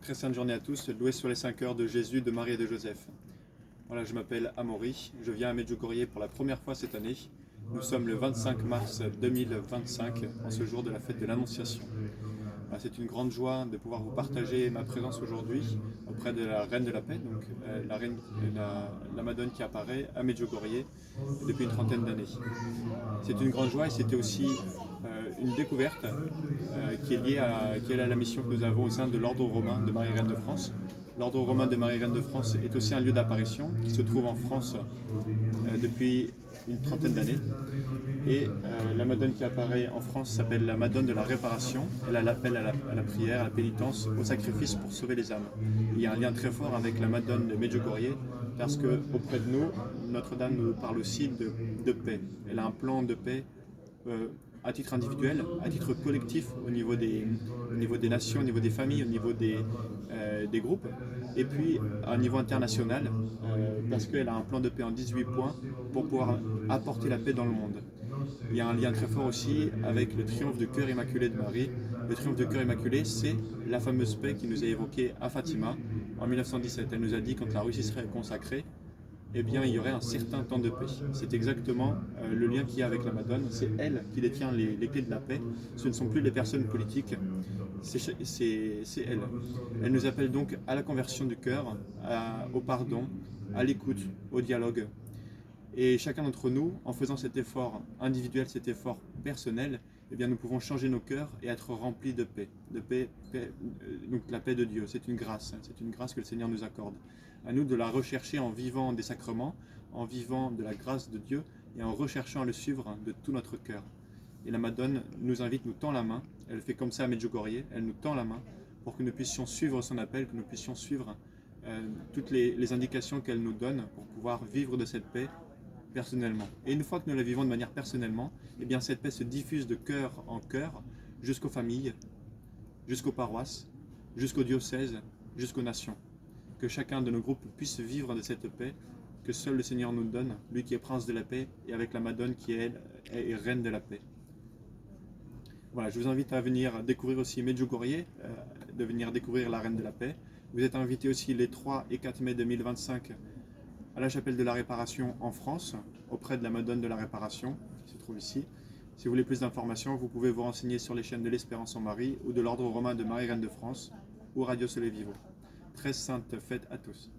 Très sainte journée à tous, loué sur les 5 heures de Jésus, de Marie et de Joseph. Voilà, je m'appelle Amaury, je viens à Medjugorje pour la première fois cette année. Nous sommes le 25 mars 2025, en ce jour de la fête de l'Annonciation. Voilà, c'est une grande joie de pouvoir vous partager ma présence aujourd'hui auprès de la Reine de la Paix, donc la Madone qui apparaît à Medjugorje depuis une trentaine d'années. C'est une grande joie et c'était aussi une découverte qui est liée à la mission que nous avons au sein de l'Ordre romain de Marie-Reine de France. L'Ordre romain de Marie-Reine de France est aussi un lieu d'apparition qui se trouve en France depuis une trentaine d'années. Et la Madone qui apparaît en France s'appelle la Madone de la Réparation. Elle a l'appel à la prière, à la pénitence, au sacrifice pour sauver les âmes. Il y a un lien très fort avec la Madone de Medjugorje parce qu'auprès de nous, Notre-Dame nous parle aussi de paix. Elle a un plan de paix à titre individuel, à titre collectif, au niveau des nations, au niveau des familles, au niveau des groupes, et puis à un niveau international, parce qu'elle a un plan de paix en 18 points pour pouvoir apporter la paix dans le monde. Il y a un lien très fort aussi avec le triomphe du cœur immaculé de Marie. Le triomphe du cœur immaculé, c'est la fameuse paix qui nous a évoquée à Fatima en 1917. Elle nous a dit, quand la Russie serait consacrée, eh bien, il y aurait un certain temps de paix. C'est exactement le lien qu'il y a avec la Madone. C'est elle qui détient les clés de la paix. Ce ne sont plus les personnes politiques, c'est elle. Elle nous appelle donc à la conversion du cœur, au pardon, à l'écoute, au dialogue. Et chacun d'entre nous, en faisant cet effort individuel, cet effort personnel, eh bien, nous pouvons changer nos cœurs et être remplis de paix. Donc la paix de Dieu, c'est une grâce que le Seigneur nous accorde. À nous de la rechercher en vivant des sacrements, en vivant de la grâce de Dieu et en recherchant à le suivre de tout notre cœur. Et la Madone nous invite, nous tend la main, elle fait comme ça à Medjugorje, elle nous tend la main pour que nous puissions suivre son appel, que nous puissions suivre toutes les indications qu'elle nous donne pour pouvoir vivre de cette paix personnellement. Et une fois que nous la vivons de manière personnellement, eh bien cette paix se diffuse de cœur en cœur jusqu'aux familles, jusqu'aux paroisses, jusqu'aux diocèses, jusqu'aux nations. Que chacun de nos groupes puisse vivre de cette paix que seul le Seigneur nous donne, lui qui est prince de la paix, et avec la Madone qui est reine de la paix. Voilà, je vous invite à venir découvrir aussi Medjugorje, de venir découvrir la reine de la paix. Vous êtes invités aussi les 3 et 4 mai 2025 à la chapelle de la Réparation en France, auprès de la Madone de la Réparation, qui se trouve ici. Si vous voulez plus d'informations, vous pouvez vous renseigner sur les chaînes de l'Espérance en Marie ou de l'Ordre romain de Marie-Reine de France ou Radio Soleil Vivo. Très sainte fête à tous.